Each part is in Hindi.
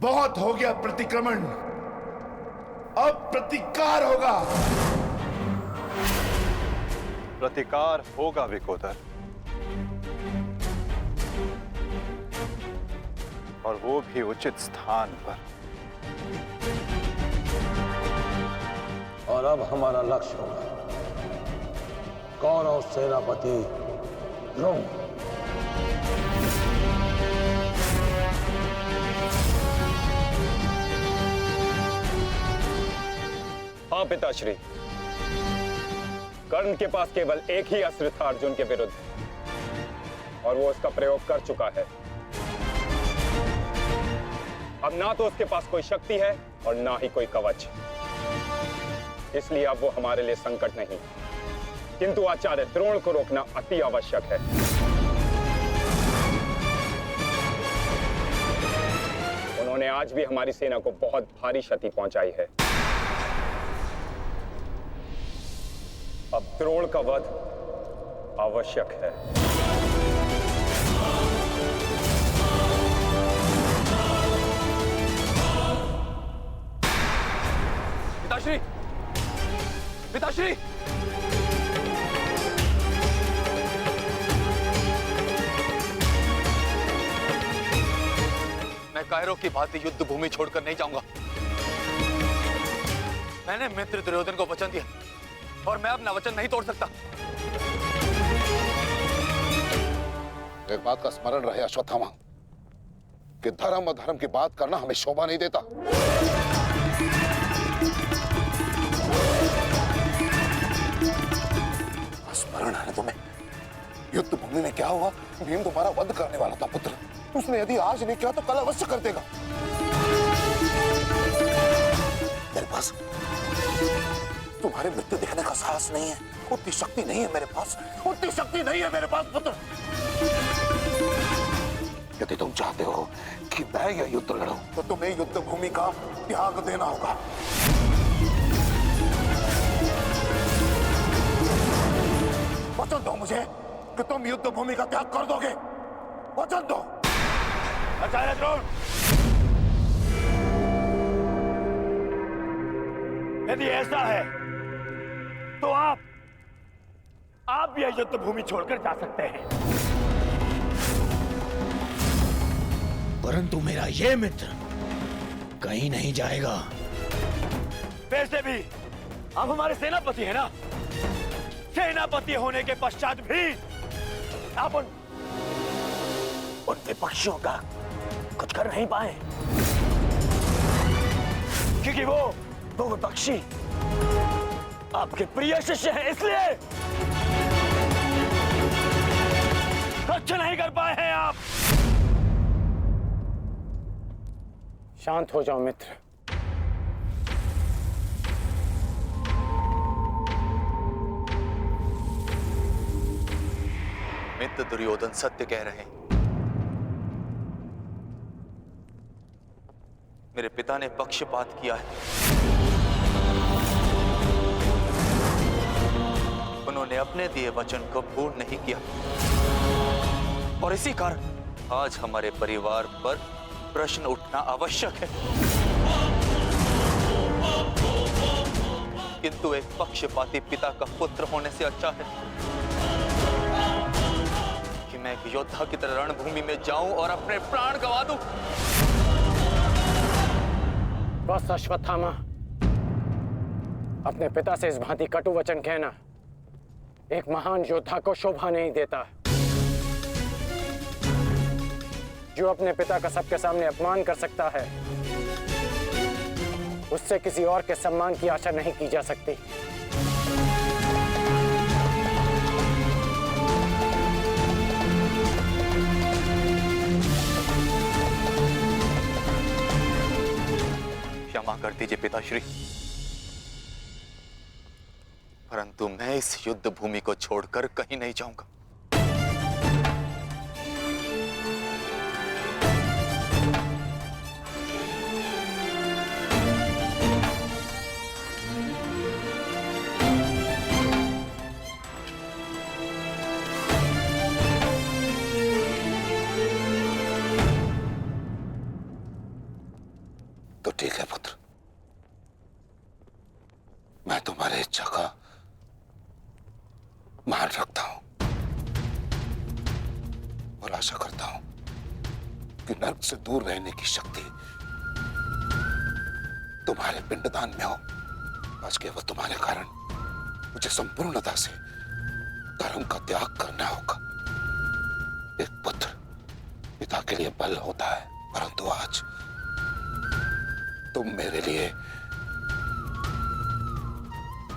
बहुत हो गया प्रतिक्रमण, अब प्रतिकार होगा। प्रतिकार होगा विकोदर, और वो भी उचित स्थान पर। और अब हमारा लक्ष्य होगा कौरव सेनापति द्रोण। हाँ पिताश्री, कर्ण के पास केवल एक ही अस्त्र था अर्जुन के विरुद्ध, और वो उसका प्रयोग कर चुका है। अब ना तो उसके पास कोई शक्ति है और ना ही कोई कवच, इसलिए अब वो हमारे लिए संकट नहीं, किंतु आचार्य द्रोण को रोकना अति आवश्यक है। उन्होंने आज भी हमारी सेना को बहुत भारी क्षति पहुंचाई है। अब द्रोण का वध आवश्यक है। पिताश्री, पिताश्री, मैं कायरों की भांति युद्ध भूमि छोड़कर नहीं जाऊंगा। मैंने मित्र दुर्योधन को वचन दिया और मैं अपना वचन नहीं तोड़ सकता। एक बात का स्मरण रहे अश्वत्थामा, कि धर्म और धर्म की बात करना हमें शोभा नहीं देता। स्मरण है तुम्हें युद्ध भूमि में क्या हुआ? भीम तुम्हारा वध करने वाला था पुत्र। उसने यदि आज नहीं किया तो कल अवश्य कर देगा। मेरे पास तुम्हारे मृत्यु देखने का साहस नहीं है, उतनी शक्ति नहीं है मेरे पास, उतनी शक्ति नहीं है मेरे पास पुत्र। यदि तुम चाहते हो कि मैं यह युद्ध लड़ूं, तो तुम्हें युद्ध भूमि का त्याग देना होगा। वचन दो मुझे कि तुम युद्ध भूमि का त्याग कर दोगे। वचन दो। आचार्य द्रोण, यदि ऐसा है तो आप यह युद्ध भूमि छोड़कर जा सकते हैं, परंतु मेरा यह मित्र कहीं नहीं जाएगा। वैसे भी आप हमारे सेनापति हैं ना। सेनापति होने के पश्चात भी आप उन विपक्षियों का कुछ कर नहीं पाए, क्योंकि वो विपक्षी आपके प्रिय शिष्य हैं, इसलिए कुछ नहीं कर पाए हैं आप। शांत हो जाओ मित्र। मित्र दुर्योधन सत्य कह रहे हैं। मेरे पिता ने पक्षपात किया है। उन्होंने अपने दिए वचन को पूर्ण नहीं किया, और इसी कारण आज हमारे परिवार पर प्रश्न उठना आवश्यक है। किंतु एक पक्षपाती पिता का पुत्र होने से अच्छा है कि मैं एक योद्धा की तरह रणभूमि में जाऊं और अपने प्राण गंवा दूं। बस अश्वत्थामा, अपने पिता से इस भांति कटु वचन कहना एक महान योद्धा को शोभा नहीं देता। जो अपने पिता का सबके सामने अपमान कर सकता है, उससे किसी और के सम्मान की आशा नहीं की जा सकती। क्षमा कर दीजिए पिताश्री, परंतु मैं इस युद्ध भूमि को छोड़कर कहीं नहीं जाऊंगा। आशा करता हूं कि नर्क से दूर रहने की शक्ति तुम्हारे पिंडदान में हो। आज केवल तुम्हारे कारण मुझे संपूर्णता से धर्म का त्याग करना होगा। एक पुत्र पिता के लिए बल होता है, परंतु आज तुम मेरे लिए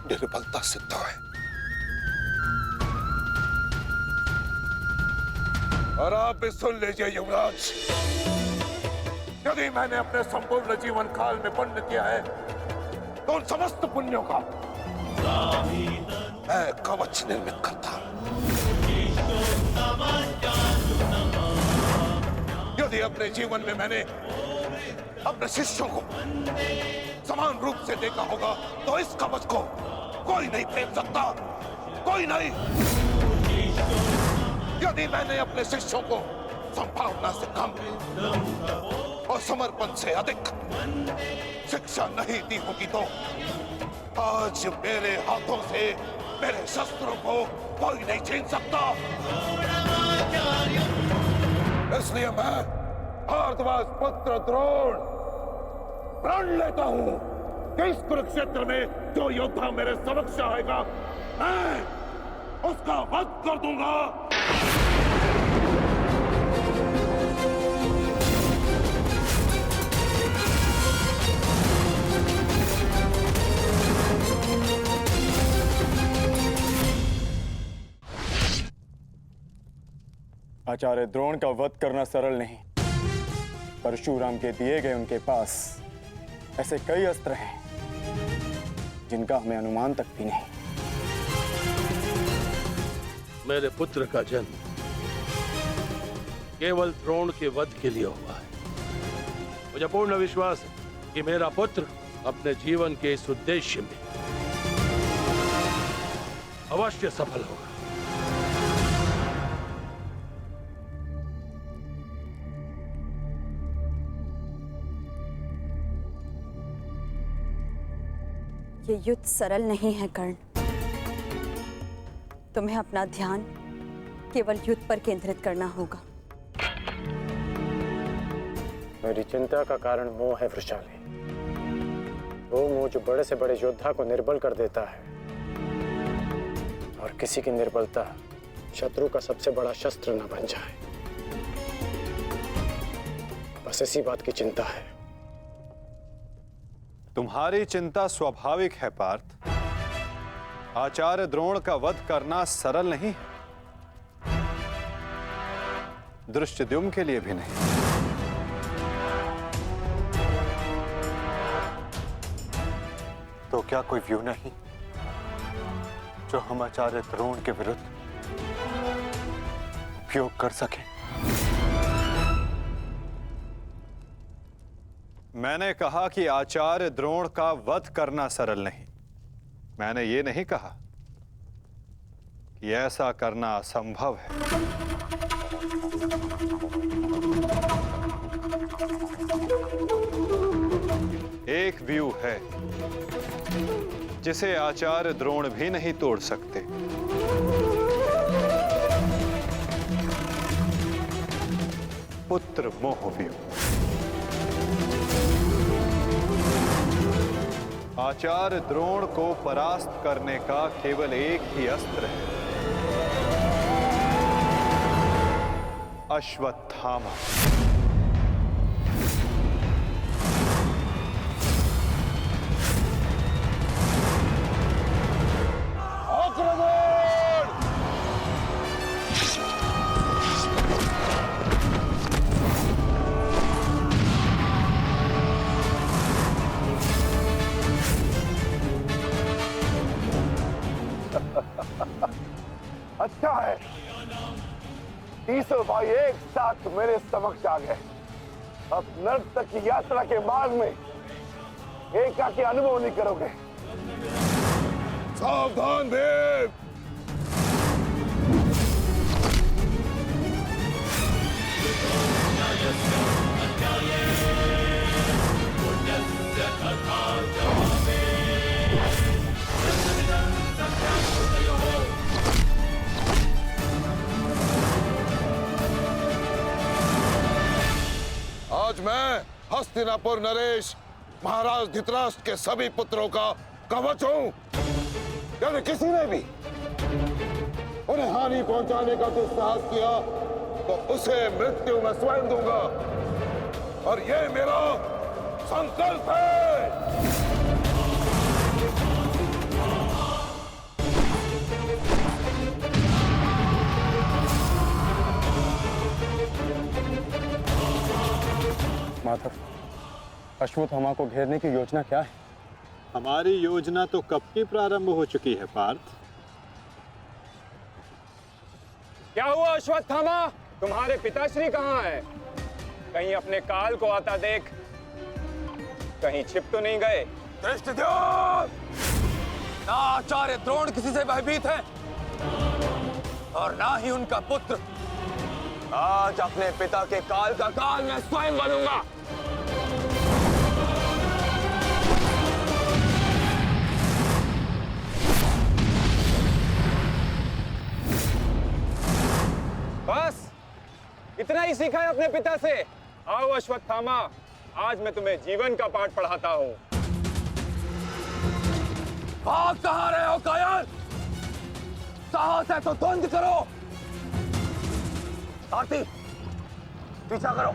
निर्बलता सिद्ध है। और आप भी सुन लीजिए युवराज, यदि मैंने अपने संपूर्ण जीवन काल में पुण्य किया है तो उन समस्त पुण्यों का मैं कवच निर्मित करता। यदि अपने जीवन में मैंने अपने शिष्यों को समान रूप से देखा होगा तो इस कवच को कोई नहीं फेंक सकता, कोई नहीं। यदि मैंने अपने शिष्यों को संभावना से कम और समर्पण से अधिक शिक्षा नहीं दी होगी तो आज मेरे हाथों से मेरे शस्त्रों को कोई नहीं छीन सकता। इसलिए मैं भारद्वाज पुत्र द्रोण प्रण लेता हूं कि इस कुरुक्षेत्र में जो योद्धा मेरे समक्ष आएगा मैं उसका वध कर दूंगा। आचार्य द्रोण का वध करना सरल नहीं। परशुराम के दिए गए उनके पास ऐसे कई अस्त्र हैं जिनका हमें अनुमान तक भी नहीं। मेरे पुत्र का जन्म केवल द्रोण के वध के लिए हुआ है। मुझे पूर्ण विश्वास है कि मेरा पुत्र अपने जीवन के इस उद्देश्य में अवश्य सफल होगा। ये युद्ध सरल नहीं है कर्ण। तुम्हें अपना ध्यान केवल युद्ध पर केंद्रित करना होगा। मेरी चिंता का कारण मोह है वृषाली। वो मोह जो बड़े से बड़े योद्धा को निर्बल कर देता है, और किसी की निर्बलता शत्रु का सबसे बड़ा शस्त्र न बन जाए। बस इसी बात की चिंता है। तुम्हारी चिंता स्वाभाविक है पार्थ। आचार्य द्रोण का वध करना सरल नहीं है, दृष्टद्युम्न के लिए भी नहीं। तो क्या कोई व्यू नहीं जो हम आचार्य द्रोण के विरुद्ध उपयोग कर सके? मैंने कहा कि आचार्य द्रोण का वध करना सरल नहीं। मैंने ये नहीं कहा कि ऐसा करना असंभव है। एक व्यू है जिसे आचार्य द्रोण भी नहीं तोड़ सकते। पुत्र मोह व्यू। आचार्य द्रोण को परास्त करने का केवल एक ही अस्त्र है, अश्वत्थामा। अच्छा है, तीसों भाई एक साथ मेरे समक्ष आ गए। अब नर्क तक की यात्रा के बाद में एकाकी अनुभव नहीं करोगे। सावधान भीम। आज मैं हस्तिनापुर नरेश महाराज धृतराष्ट्र के सभी पुत्रों का कवच हूं। यदि किसी ने भी उन्हें हानि पहुंचाने का दुस्साहस किया तो उसे मृत्यु मैं स्वयं दूंगा, और ये मेरा संकल्प है। माधव, अश्वत्थामा को घेरने की योजना क्या है? हमारी योजना तो कब की प्रारंभ हो चुकी है पार्थ। क्या हुआ अश्वत्थामा? तुम्हारे पिताश्री कहाँ है? कहीं अपने काल को आता देख, कहीं छिप तो नहीं गए? दृष्टिद्युम्न! ना आचार्य द्रोण किसी से भयभीत है और ना ही उनका पुत्र। आज अपने पिता के काल का काल मैं स्वयं बनूंगा। बस इतना ही सीखा है अपने पिता से? आओ अश्वत्थामा, आज मैं तुम्हें जीवन का पाठ पढ़ाता हूँ। भाग कहाँ रहे हो कायर? साहस है तो द्वंद्व करो। सारथी, पीछा करो।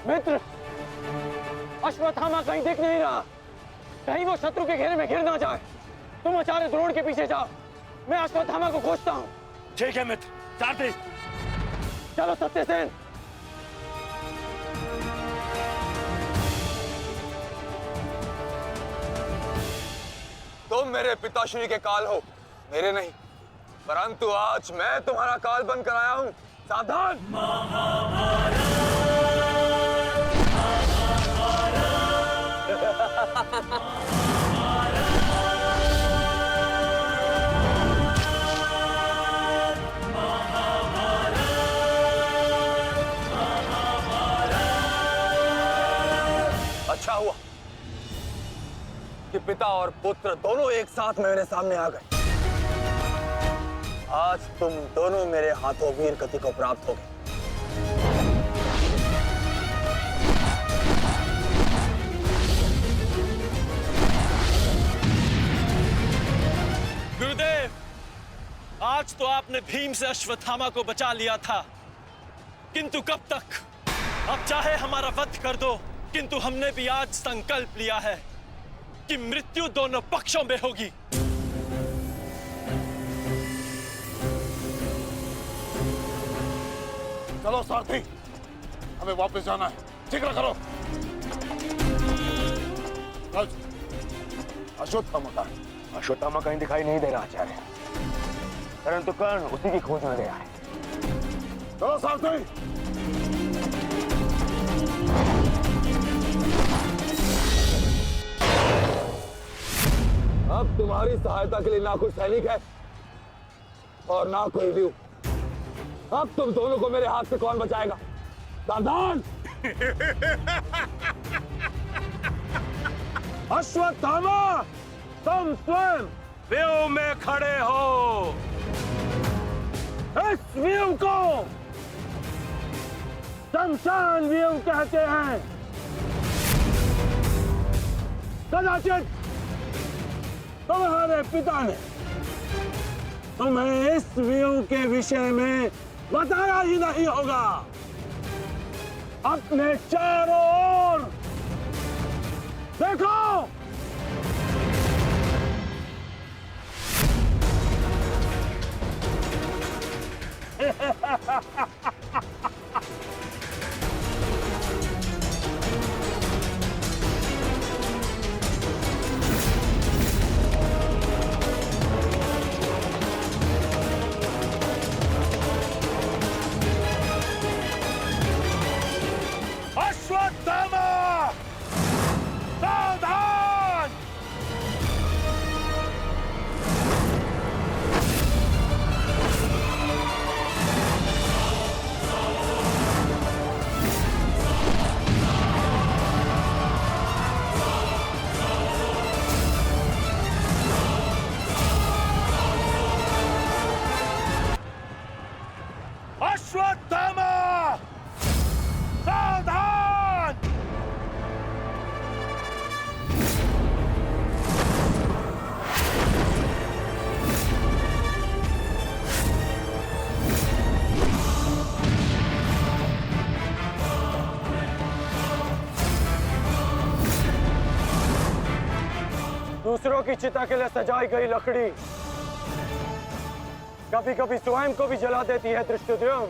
मित्र, अश्वत्थामा कहीं दिख नहीं रहा। कहीं वो शत्रु के घेरे में गिर ना जाए। तुम आचार्य द्रोण के पीछे जाओ, मैं अश्वत्थामा को खोजता हूँ। ठीक है मित्र। सारथी, चलो सत्यसेन। तुम मेरे पिताश्री के काल हो, मेरे नहीं। परंतु आज मैं तुम्हारा काल बनकर आया हूं। सावधान! अच्छा हुआ कि पिता और पुत्र दोनों एक साथ मेरे सामने आ गए। आज तुम दोनों मेरे हाथों वीर गति को प्राप्त हो गए। गुरुदेव, आज तो आपने भीम से अश्वत्थामा को बचा लिया था, किंतु कब तक? अब चाहे हमारा वध कर दो, किंतु हमने भी आज संकल्प लिया है कि मृत्यु दोनों पक्षों में होगी। चलो सारथी, हमें वापस जाना है। जिक्र करो। अश्वत्थामा कहाँ है? अश्वत्थामा कहीं दिखाई नहीं दे रहा आचार्य, परंतु कर्ण उसी की खोज में गया है। चलो सारथी। अब तुम्हारी सहायता के लिए ना कोई सैनिक है और ना कोई व्यू। अब तुम दोनों को मेरे हाथ से कौन बचाएगा? सावधान! अश्वत्थामा, तुम स्वयं व्यू में खड़े हो। इस व्यू को शमशान व्यू कहते हैं। कदाचित तुम्हारे पिता ने तुम्हें इस व्यू के विषय में बताया ही नहीं होगा। अपने चारों ओर देखो। अश्वत्थामा, सावधान! दूसरों की चिता के लिए सजाई गई लकड़ी कभी कभी स्वयं को भी जला देती है धृष्टद्युम्न।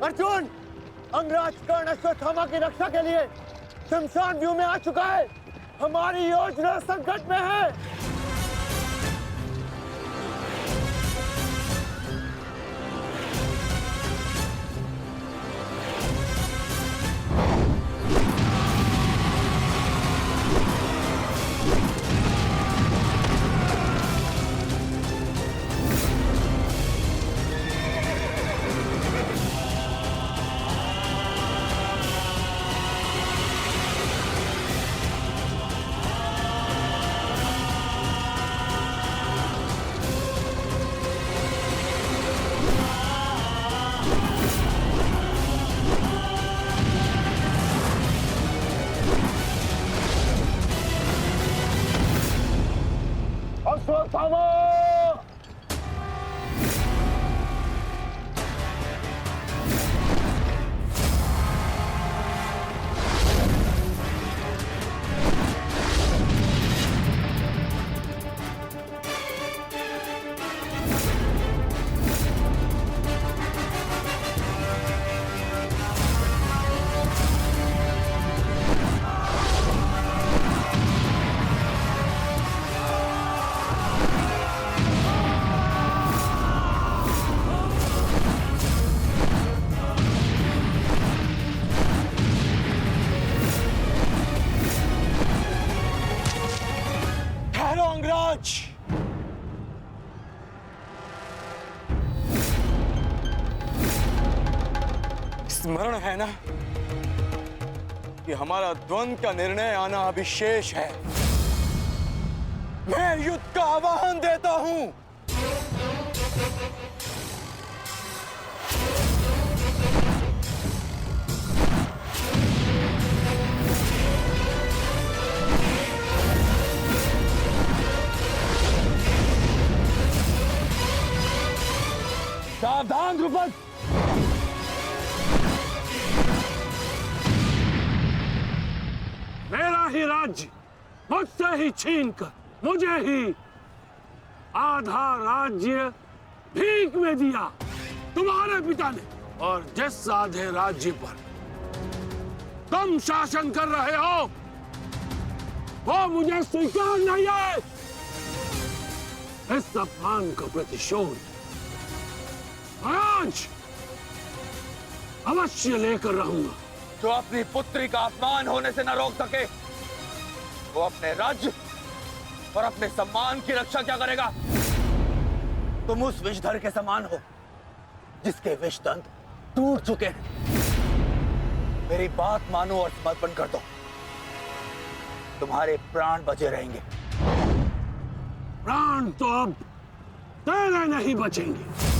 अर्जुन, अंगराज कर्ण अश्वत्थामा की रक्षा के लिए शमशान व्यू में आ चुका है। हमारी योजना संकट में है। अश्वत्थामा! स्मरण है ना कि हमारा द्वंद्व का निर्णय आना अभी शेष है। मैं युद्ध का आह्वान देता हूं। सावधान द्रुपद, मेरा ही राज्य मुझसे ही छीनकर मुझे ही आधा राज्य भीख में दिया तुम्हारे पिता ने, और जिस आधे राज्य पर तुम शासन कर रहे हो वो मुझे स्वीकार नहीं है। इस अपमान का प्रतिशोध आज अवश्य लेकर रहूंगा। जो अपनी पुत्री का अपमान होने से न रोक सके वो अपने राज्य और अपने सम्मान की रक्षा क्या करेगा? तुम उस विषधर के समान हो जिसके विषदंत टूट चुके हैं। मेरी बात मानो और समर्पण कर दो, तुम्हारे प्राण बचे रहेंगे। प्राण तो अब तेरे नहीं बचेंगे।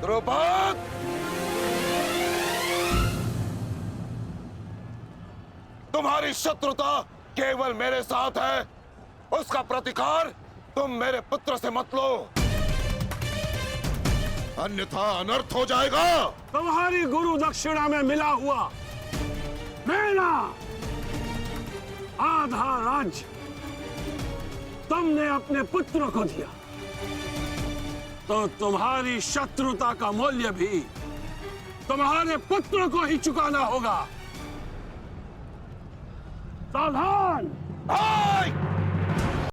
द्रुपद, तुम्हारी शत्रुता केवल मेरे साथ है, उसका प्रतिकार तुम मेरे पुत्र से मत लो, अन्यथा अनर्थ हो जाएगा। तुम्हारी गुरु दक्षिणा में मिला हुआ मेरा आधा राज्य तुमने अपने पुत्र को दिया, तो तुम्हारी शत्रुता का मूल्य भी तुम्हारे पुत्र को ही चुकाना होगा। सावधान!